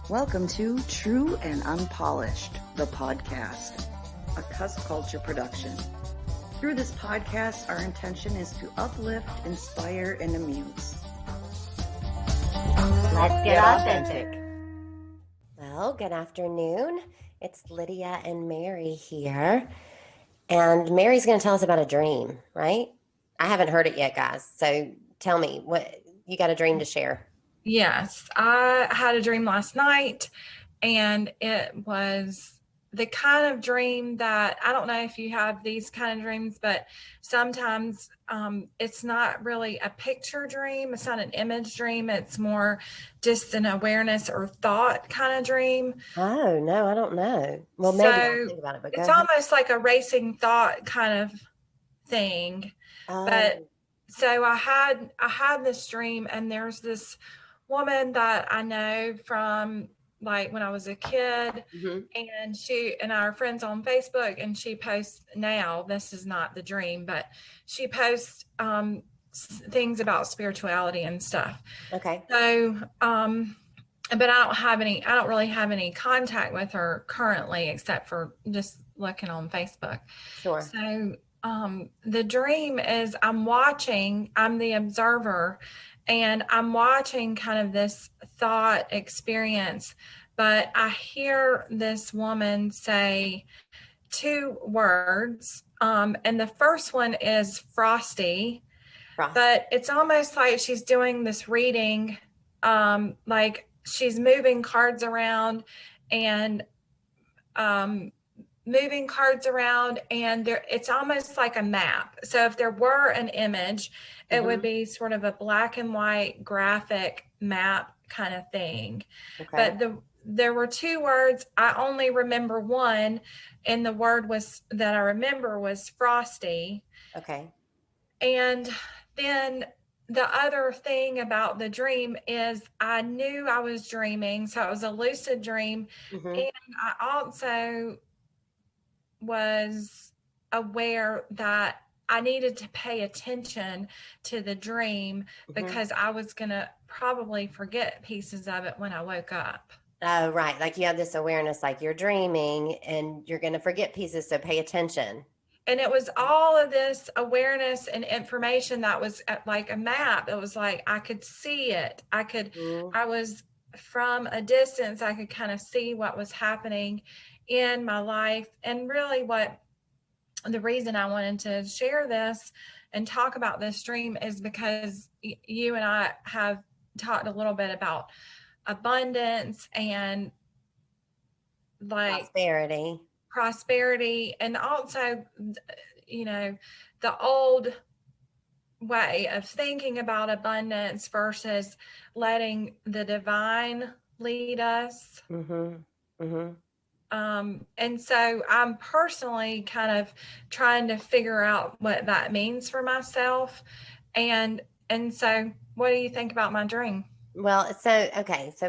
Welcome to True and Unpolished, the podcast, a Cusp culture production. Through this podcast, our intention is to uplift, inspire, and amuse. Let's get authentic. Well, good afternoon. It's Lydia and Mary here. And Mary's going to tell us about a dream, right? I haven't heard it yet, guys. So tell me, what you got a dream to share? Yes, I had a dream last night, and it was the kind of dream that, I don't know if you have these kind of dreams, but sometimes it's not really a picture dream. It's not an image dream. It's more just an awareness or thought kind of dream. Oh, no, I don't know. Well, maybe I'll think about it, but go it's ahead. Almost like a racing thought kind of thing. But so I had this dream, and there's this woman that I know from like when I was a kid, and she and I are friends on Facebook, and she posts now, this is not the dream, but she posts things about spirituality and stuff. Okay. So but I don't really have any contact with her currently, except for just looking on Facebook. Sure. So the dream is I'm the observer, and I'm watching kind of this thought experience, but I hear this woman say two words. And the first one is frosty. But it's almost like she's doing this reading, like she's moving cards around and it's almost like a map. So if there were an image, it would be sort of a black and white graphic map kind of thing. Okay. But there were two words. I only remember one, and the word that I remember was frosty. Okay. And then the other thing about the dream is I knew I was dreaming. So it was a lucid dream. And I also was aware that I needed to pay attention to the dream because I was going to probably forget pieces of it when I woke up. Oh, right. Like you have this awareness, like you're dreaming and you're going to forget pieces. So pay attention. And it was all of this awareness and information that was like a map. It was like, I could see it. I was from a distance, I could kind of see what was happening in my life. And really the reason I wanted to share this and talk about this dream is because you and I have talked a little bit about abundance and like prosperity, and also, the old way of thinking about abundance versus letting the divine lead us. And so I'm personally kind of trying to figure out what that means for myself. And so what do you think about my dream? Well, so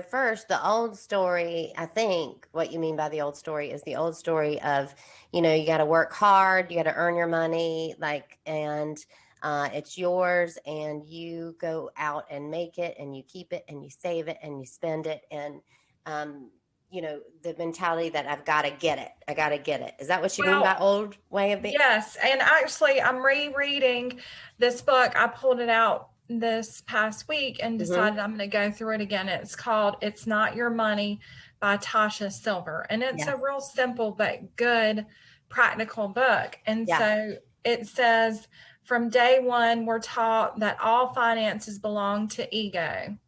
first, the old story, I think what you mean by the old story is the old story of, you got to work hard, you got to earn your money, and it's yours, and you go out and make it, and you keep it, and you save it, and you spend it, and the mentality that I've got to get it. I got to get it. Is that what you mean by old way of being? Yes. And actually, I'm rereading this book. I pulled it out this past week and decided I'm going to go through it again. It's called It's Not Your Money by Tasha Silver. And it's a real simple but good practical book. And so it says, from day one, we're taught that all finances belong to ego.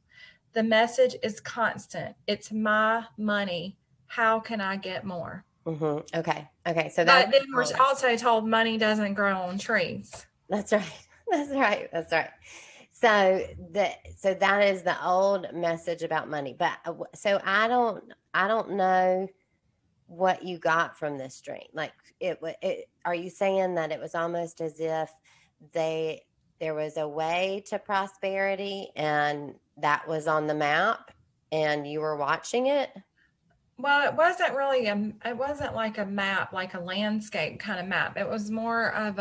The message is constant. It's my money. How can I get more? Okay. So but then we're also told money doesn't grow on trees. That's right. So that is the old message about money. But so I don't know what you got from this dream. Like are you saying that it was almost as if there was a way to prosperity and that was on the map and you were watching it? Well, it wasn't really it wasn't like a map, like a landscape kind of map. It was more of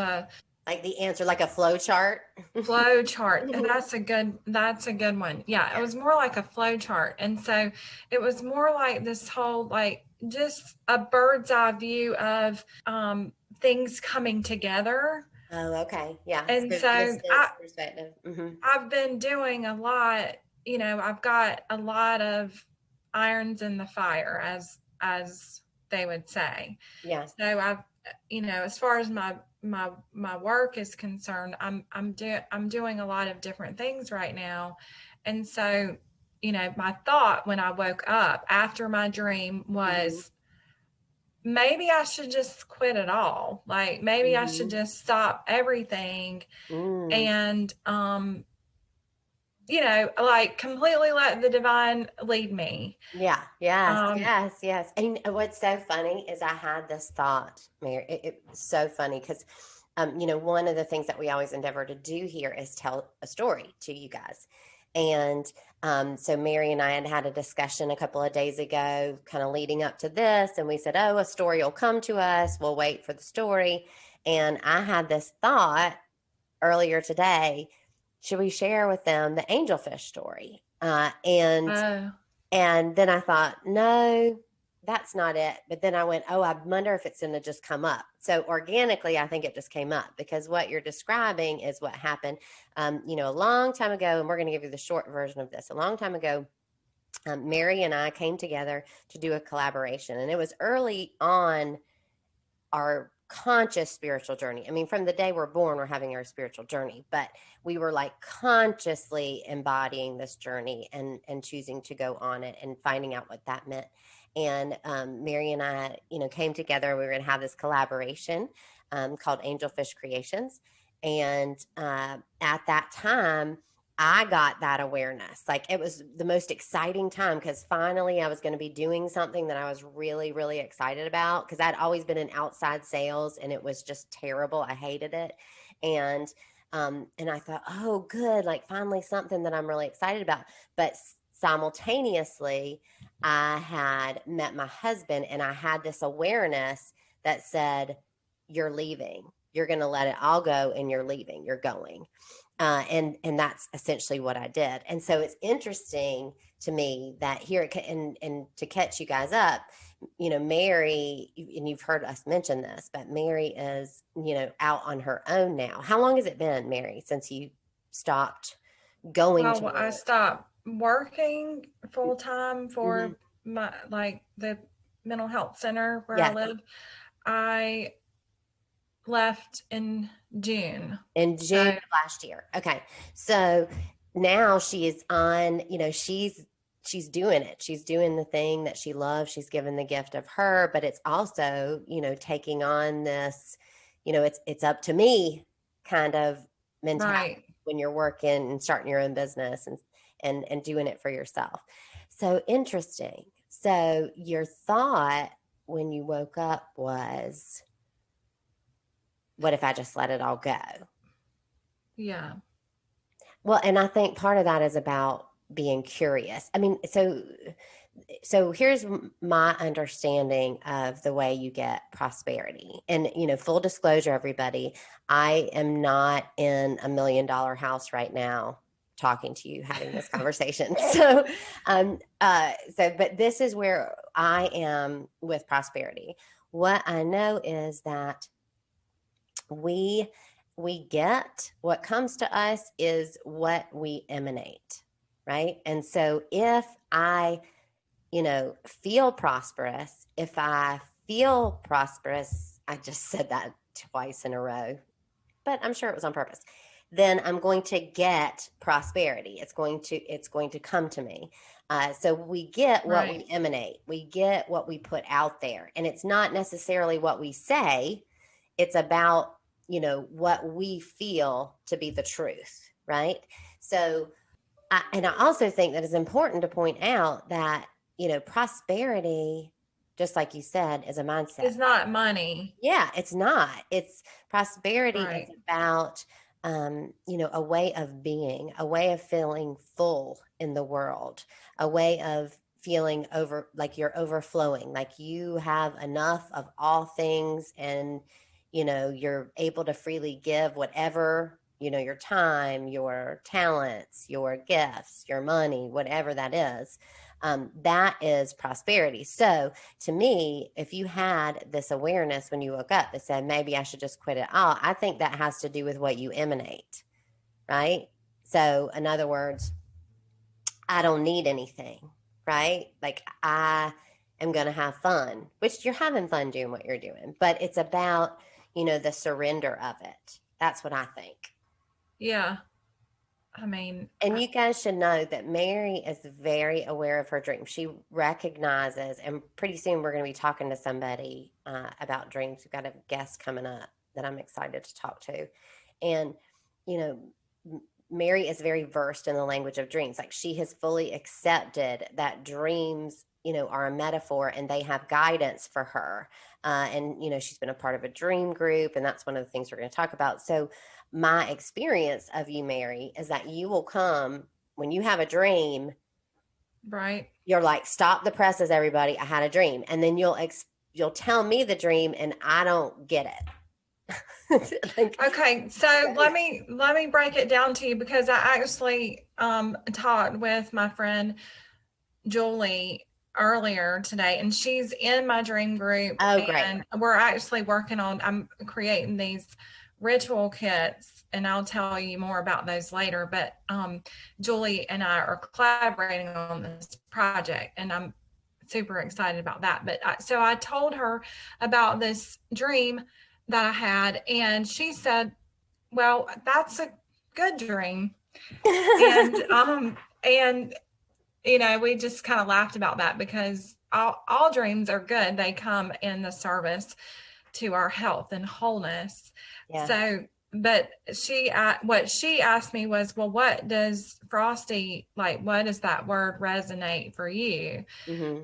Like the answer, like a flow chart. Flow chart. That's a good one. Yeah, it was more like a flow chart. And so it was more like this whole, like, just a bird's eye view of things coming together. Oh, okay. Yeah. And So so distance perspective. I've been doing a lot, I've got a lot of irons in the fire, as they would say. Yeah. So I've, as far as my work is concerned, I'm doing a lot of different things right now. And so, my thought when I woke up after my dream was, maybe I should just quit it all. Like, maybe I should just stop everything and like, completely let the divine lead me. Yeah. Yes. And what's so funny is I had this thought, Mary. It's so funny because, one of the things that we always endeavor to do here is tell a story to you guys. And so Mary and I had a discussion a couple of days ago, kind of leading up to this. And we said, oh, a story will come to us. We'll wait for the story. And I had this thought earlier today. Should we share with them the Angelfish story? And then I thought, no, that's not it. But then I went, oh, I wonder if it's going to just come up. So organically, I think it just came up because what you're describing is what happened, a long time ago. And we're going to give you the short version of this. A long time ago, Mary and I came together to do a collaboration. And it was early on our conscious spiritual journey. I mean, from the day we're born, we're having our spiritual journey, but we were like consciously embodying this journey and choosing to go on it and finding out what that meant. And Mary and I, came together. We were going to have this collaboration called Angelfish Creations. And at that time, I got that awareness. Like, it was the most exciting time because finally I was going to be doing something that I was really, really excited about, because I'd always been in outside sales and it was just terrible. I hated it. And I thought, oh, good. Like, finally something that I'm really excited about. But simultaneously, I had met my husband and I had this awareness that said, you're leaving. You're going to let it all go and you're leaving. You're going. And that's essentially what I did. And so it's interesting to me that here, and to catch you guys up, Mary, and you've heard us mention this, but Mary is, out on her own now. How long has it been, Mary, since you stopped going to work? I stopped working full time for the mental health center where I live. I left in June. In June of last year. Okay. So now she is on, she's doing it. She's doing the thing that she loves. She's given the gift of her, but it's also, taking on this, it's up to me kind of mentality when you're working and starting your own business and doing it for yourself. So interesting. So your thought when you woke up was, what if I just let it all go? Yeah. Well, and I think part of that is about being curious. I mean, so here's my understanding of the way you get prosperity. And, full disclosure, everybody, I am not in $1 million house right now talking to you, having this conversation. But this is where I am with prosperity. What I know is that we get what comes to us is what we emanate, right? And so if I, feel prosperous, I just said that twice in a row, but I'm sure it was on purpose, then I'm going to get prosperity. It's going to come to me. So we get what we emanate. We get what we put out there. And it's not necessarily what we say. It's about, what we feel to be the truth, right? So, I also think that it's important to point out that, prosperity, just like you said, is a mindset. It's not money. Yeah, it's not. It's prosperity is about, a way of being, a way of feeling full in the world, a way of feeling like you're overflowing, like you have enough of all things and you're able to freely give whatever, your time, your talents, your gifts, your money, whatever that is. That is prosperity. So to me, if you had this awareness when you woke up that said, maybe I should just quit it all, I think that has to do with what you emanate, right? So in other words, I don't need anything, right? Like I am going to have fun, which you're having fun doing what you're doing, but it's about, the surrender of it. That's what I think. Yeah. I mean, and you guys should know that Mary is very aware of her dreams. She recognizes, and pretty soon we're going to be talking to somebody about dreams. We've got a guest coming up that I'm excited to talk to. And, Mary is very versed in the language of dreams. Like she has fully accepted that dreams, are a metaphor and they have guidance for her. And, she's been a part of a dream group, and that's one of the things we're going to talk about. So my experience of you, Mary, is that you will come when you have a dream. Right. You're like, stop the presses, everybody. I had a dream. And then you'll tell me the dream and I don't get it. Okay. So let me break it down to you, because I actually talked with my friend Julie earlier today, and she's in my dream group. Oh, great. And we're actually working on, I'm creating these ritual kits, and I'll tell you more about those later. But Julie and I are collaborating on this project, and I'm super excited about that. But so I told her about this dream that I had, and she said, well, that's a good dream. And we just kind of laughed about that, because all dreams are good. They come in the service to our health and wholeness. Yeah. So, but what she asked me was, well, what does Frosty, like, what does that word resonate for you? Mm-hmm.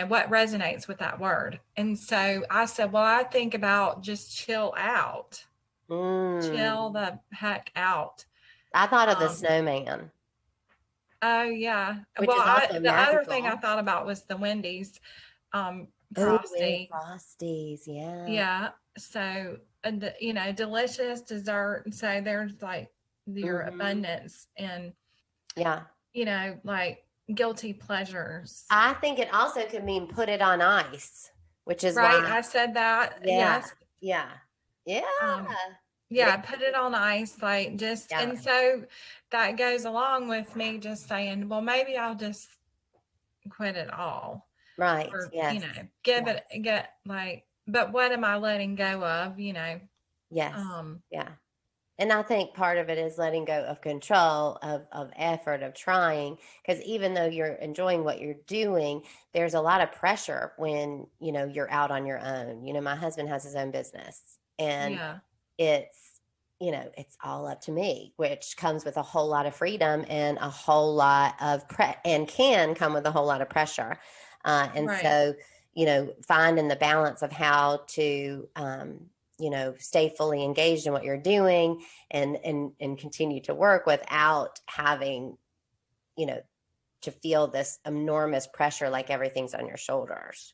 What resonates with that word? And so I said, well, I think about just chill out, chill the heck out. I thought of the snowman. Oh yeah. Which well, the other thing I thought about was the Wendy's Frosty. Frosties, yeah. Yeah. So, delicious dessert. So there's like your abundance and, like guilty pleasures. I think it also could mean put it on ice, which is right. Why I said that. Yeah. Yes. Yeah. Yeah. Yeah. Put it on ice. Like just, and so that goes along with me just saying, well, maybe I'll just quit it all. Right. Or, yes. But what am I letting go of, Yes. Yeah. And I think part of it is letting go of control, of effort, of trying, because even though you're enjoying what you're doing, there's a lot of pressure when, you're out on your own. My husband has his own business, and it's, it's all up to me, which comes with a whole lot of freedom and a whole lot of and can come with a whole lot of pressure. So, finding the balance of how to, stay fully engaged in what you're doing and continue to work without having, to feel this enormous pressure, like everything's on your shoulders.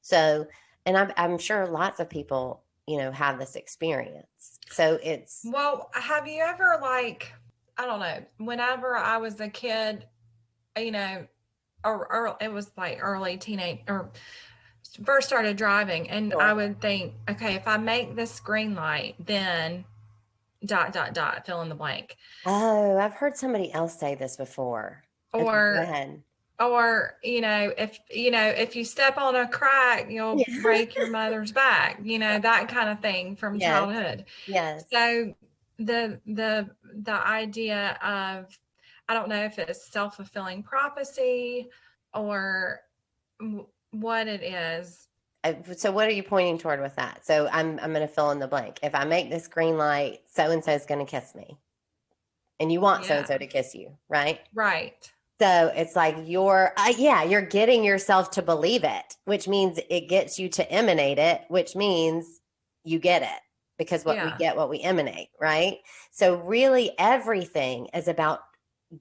So, and I'm sure lots of people, have this experience. So well, have you ever, like, I don't know, whenever I was a kid, or it was like early teenage or first started driving, and I would think, okay, if I make this green light, then ... fill in the blank. Oh, I've heard somebody else say this before. Or, okay, go ahead. Or, if you step on a crack, you'll break your mother's back, that kind of thing from childhood. Yes. So the idea of, I don't know if it's self-fulfilling prophecy or what it is. So what are you pointing toward with that? So I'm going to fill in the blank. If I make this green light, so-and-so is going to kiss me. And you want so-and-so to kiss you, right? Right. So it's like you're getting yourself to believe it, which means it gets you to emanate it, which means you get it, because we get what we emanate, right? So really everything is about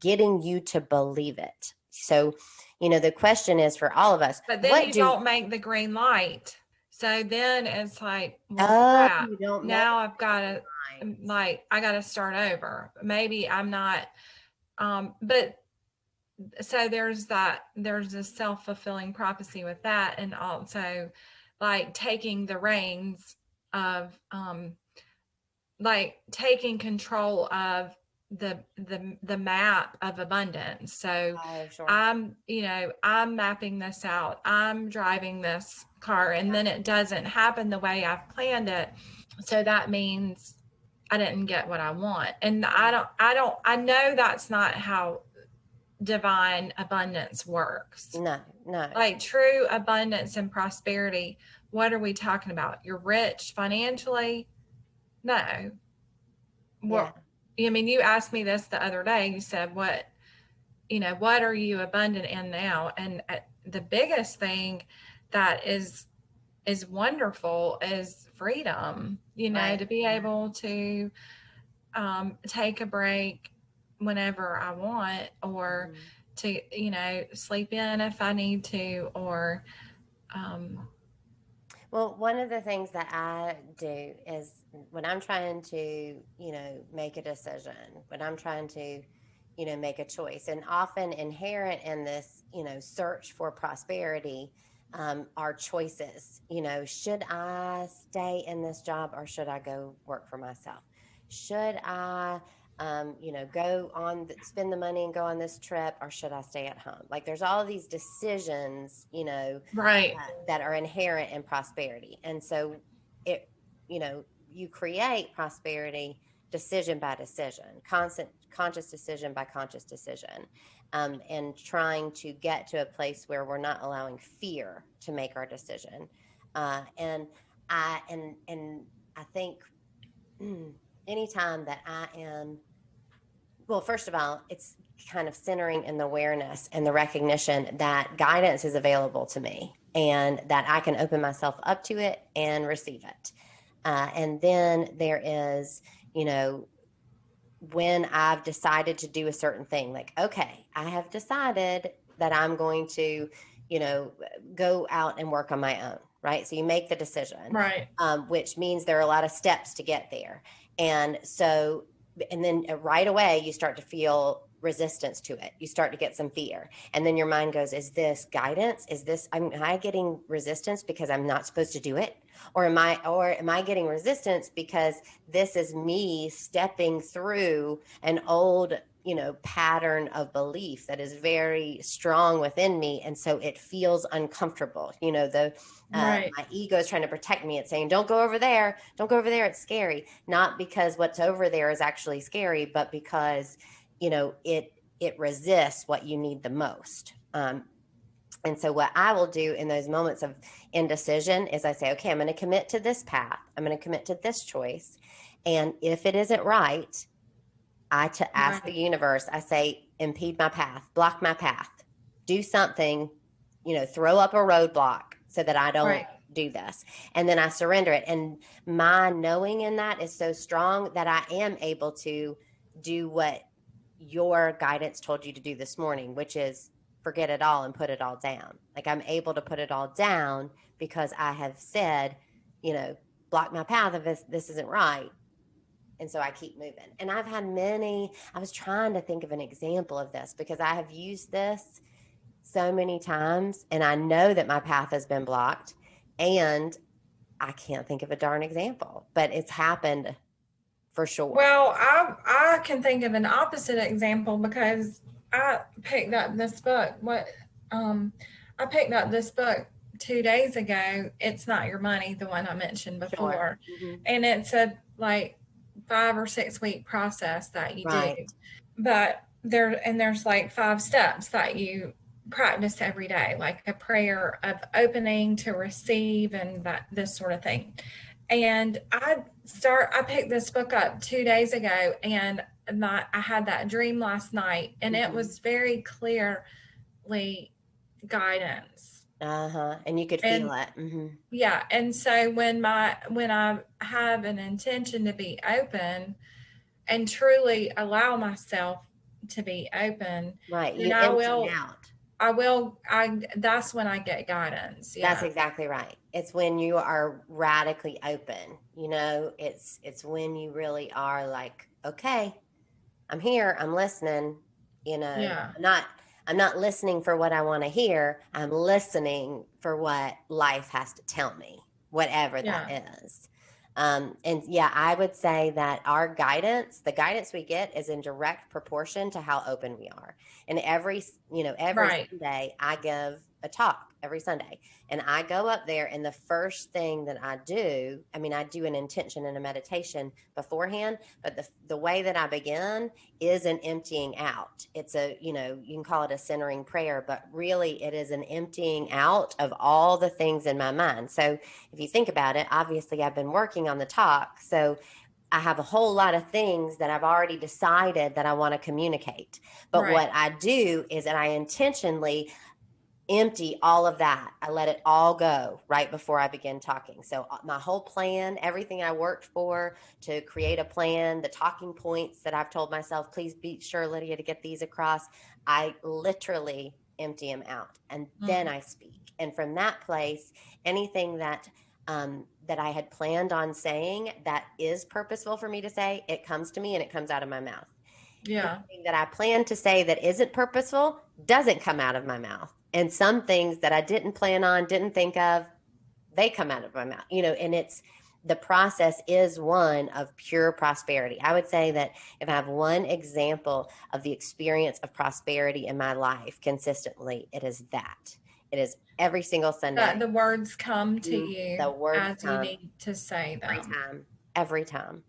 getting you to believe it. So, the question is for all of us. But then you don't make the green light. So then it's like, well, crap. You don't Now I've got to, like, I got to start over. Maybe I'm not, but so there's a self-fulfilling prophecy with that. And also like taking the reins of, like taking control of the map of abundance. So sure. I'm mapping this out. I'm driving this car, and then it doesn't happen the way I've planned it. So that means I didn't get what I want. And I know that's not how divine abundance works. No. Like true abundance and prosperity, what are we talking about? You're rich financially? No. Well, I mean, you asked me this the other day. You said, what are you abundant in now? And the biggest thing that is wonderful is freedom, to be able to take a break whenever I want, or to, sleep in if I need to, or well, one of the things that I do is when I'm trying to, make a decision, when I'm trying to, make a choice, and often inherent in this, search for prosperity, are choices. Should I stay in this job or should I go work for myself? Should I spend the money and go on this trip, or should I stay at home? Like there's all these decisions, right, that are inherent in prosperity. And so you create prosperity decision by decision, conscious decision by conscious decision, and trying to get to a place where we're not allowing fear to make our decision. And I think anytime that I am, well, first of all, it's kind of centering in the awareness and the recognition that guidance is available to me and that I can open myself up to it and receive it. And then there is, when I've decided to do a certain thing, like, okay, I have decided that I'm going to, go out and work on my own. Right. So you make the decision, right, which means there are a lot of steps to get there. And so, and then right away you start to feel resistance to it. You start to get some fear, and then your mind goes, is this guidance? Am I getting resistance because I'm not supposed to do it? Or am I getting resistance because this is me stepping through an old, pattern of belief that is very strong within me. And so it feels uncomfortable. My ego is trying to protect me. It's saying, don't go over there. Don't go over there. It's scary. Not because what's over there is actually scary, but because, it resists what you need the most. And so what I will do in those moments of indecision is I say, okay, I'm going to commit to this path. I'm going to commit to this choice. And if it isn't right, I ask the universe, I say, impede my path, block my path, do something, throw up a roadblock so that I don't do this. And then I surrender it. And my knowing in that is so strong that I am able to do what your guidance told you to do this morning, which is forget it all and put it all down. Like I'm able to put it all down because I have said, block my path if this isn't right. And so I keep moving. And I've had I was trying to think of an example of this because I have used this so many times and I know that my path has been blocked and I can't think of a darn example, but it's happened for sure. Well, I can think of an opposite example because I picked up this book. I picked up this book 2 days ago. It's Not Your Money, the one I mentioned before. Sure. And it's a 5 or 6 week process that you do. But there's like 5 steps that you practice every day, like a prayer of opening to receive and this sort of thing. And I picked this book up 2 days ago, and I had that dream last night, and it was very clearly guidance. And you could feel it. Yeah. And so when I have an intention to be open and truly allow myself to be open, right, then I will that's when I get guidance. Yeah. That's exactly right. It's when you are radically open, it's when you really are like, okay, I'm here, I'm listening, Yeah. I'm not listening for what I want to hear. I'm listening for what life has to tell me, whatever that is. And yeah, I would say that the guidance we get is in direct proportion to how open we are. And every Sunday I give a talk every Sunday, and I go up there, and the first thing that I do an intention and a meditation beforehand, but the way that I begin is an emptying out. It's you can call it a centering prayer, but really it is an emptying out of all the things in my mind. So if you think about it, obviously I've been working on the talk, so I have a whole lot of things that I've already decided that I want to communicate. But what I do is that I intentionally empty all of that. I let it all go right before I begin talking. So my whole plan, everything I worked for to create a plan, the talking points that I've told myself, please be sure, Lydia, to get these across, I literally empty them out, and then I speak. And from that place, anything that I had planned on saying that is purposeful for me to say, it comes to me and it comes out of my mouth. Yeah. Anything that I plan to say that isn't purposeful doesn't come out of my mouth. And some things that I didn't plan on, didn't think of, they come out of my mouth, and it's, the process is one of pure prosperity. I would say that if I have one example of the experience of prosperity in my life consistently, it is that. It is every single Sunday. That the words come to you the words as you need to say them. Every time.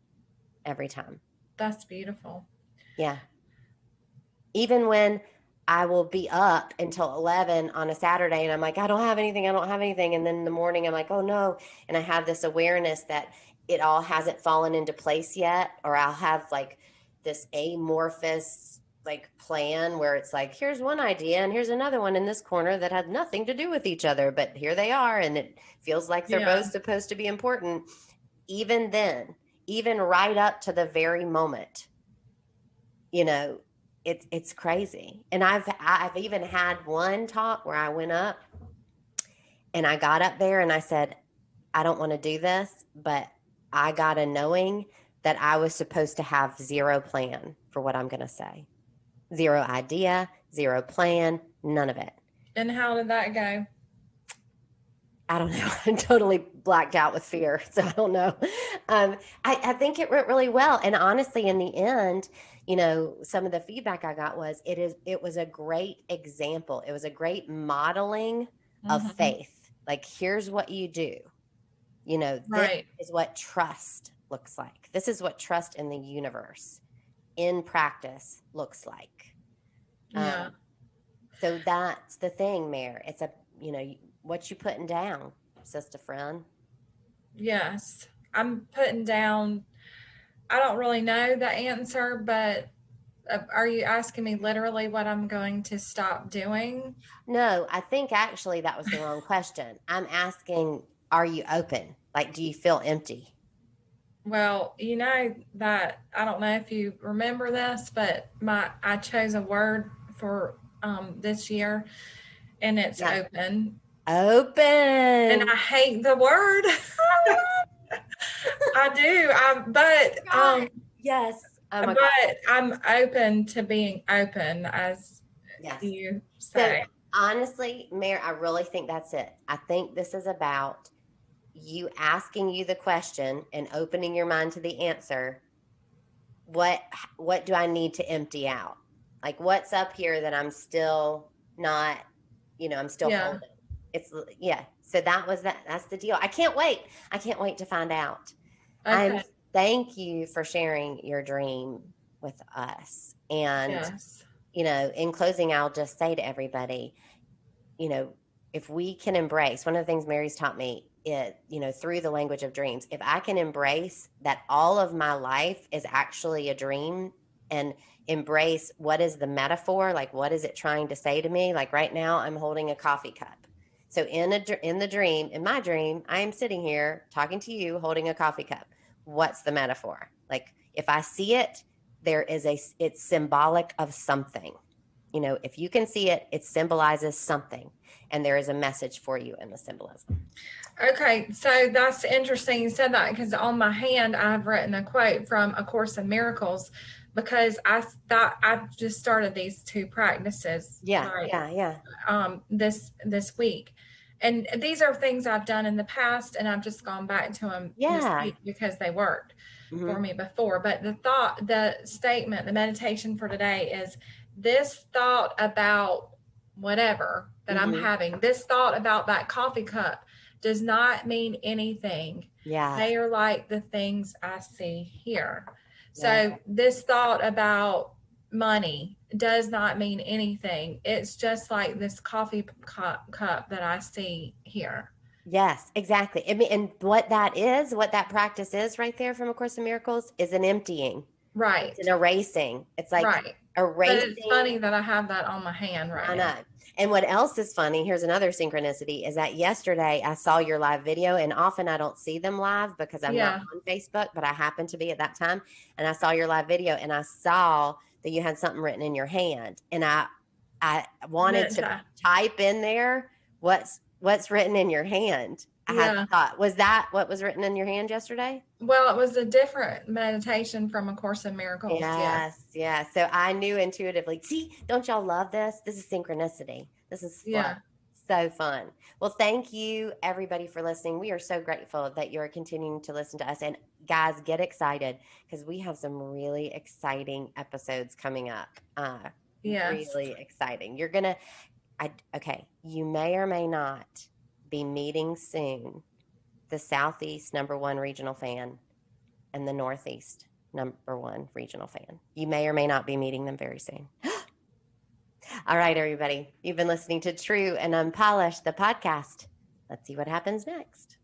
That's beautiful. Yeah. Even when I will be up until 11 on a Saturday and I'm like, I don't have anything. And then in the morning I'm like, oh no. And I have this awareness that it all hasn't fallen into place yet. Or I'll have like this amorphous plan where it's like, here's one idea and here's another one in this corner that had nothing to do with each other, but here they are. And it feels like they're both supposed to be important. Even then, even right up to the very moment, it's crazy. And I've even had one talk where I went up and I got up there and I said, I don't want to do this, but I got a knowing that I was supposed to have zero plan for what I'm going to say. Zero idea, zero plan, none of it. And how did that go? I don't know. I'm totally blacked out with fear, so I don't know. I think it went really well. And honestly, in the end, some of the feedback I got was it was a great example. It was a great modeling of faith. Like, here's what you do. This is what trust looks like. This is what trust in the universe in practice looks like. Yeah. So that's the thing, Mare. It's what you putting down, sister friend? Yes. I'm putting down, I don't really know the answer, but are you asking me literally what I'm going to stop doing? No, I think actually that was the wrong question. I'm asking, are you open? Like, do you feel empty? Well, that, I don't know if you remember this, but I chose a word for this year, and it's open. Open. And I hate the word. I do. Yes. Oh, but I'm open to being open, as you say. So, honestly, Mary, I really think that's it. I think this is about you asking you the question and opening your mind to the answer. What do I need to empty out? Like, what's up here that I'm still not, I'm still holding. So that's the deal. I can't wait to find out. Okay. Thank you for sharing your dream with us. And in closing, I'll just say to everybody, if we can embrace, one of the things Mary's taught me is, through the language of dreams, if I can embrace that all of my life is actually a dream, and embrace what is the metaphor, like what is it trying to say to me? Like right now I'm holding a coffee cup. So in my dream, I am sitting here talking to you, holding a coffee cup. What's the metaphor? Like, if I see it, it's symbolic of something. if you can see it, it symbolizes something, and there is a message for you in the symbolism. Okay, so that's interesting you said that, because on my hand I've written a quote from A Course in Miracles, because I thought I've just started these 2 practices. This week, and these are things I've done in the past, and I've just gone back to them this week because they worked for me before. But the statement, the meditation for today is, this thought about whatever that I'm having, this thought about that coffee cup does not mean anything. They are like the things I see here. So this thought about money does not mean anything. It's just like this coffee cup that I see here. Yes, exactly. I mean, and what that practice is right there from A Course in Miracles is an emptying. Right. It's an erasing. It's like erasing. But it's funny that I have that on my hand right now. And what else is funny, here's another synchronicity, is that yesterday I saw your live video, and often I don't see them live because I'm not on Facebook, but I happened to be at that time, and I saw your live video, and I saw that you had something written in your hand, and I wanted to type in there what's written in your hand. I thought, was that what was written in your hand yesterday? Well, it was a different meditation from A Course in Miracles. Yes. So I knew intuitively. See, don't y'all love this? This is synchronicity. This is fun. So fun. Well, thank you, everybody, for listening. We are so grateful that you're continuing to listen to us. And guys, get excited, because we have some really exciting episodes coming up. Really exciting. You're going to, you may or may not be meeting soon the Southeast #1 regional fan and the Northeast #1 regional fan. You may or may not be meeting them very soon. All right, everybody. You've been listening to True and Unpolished, the podcast. Let's see what happens next.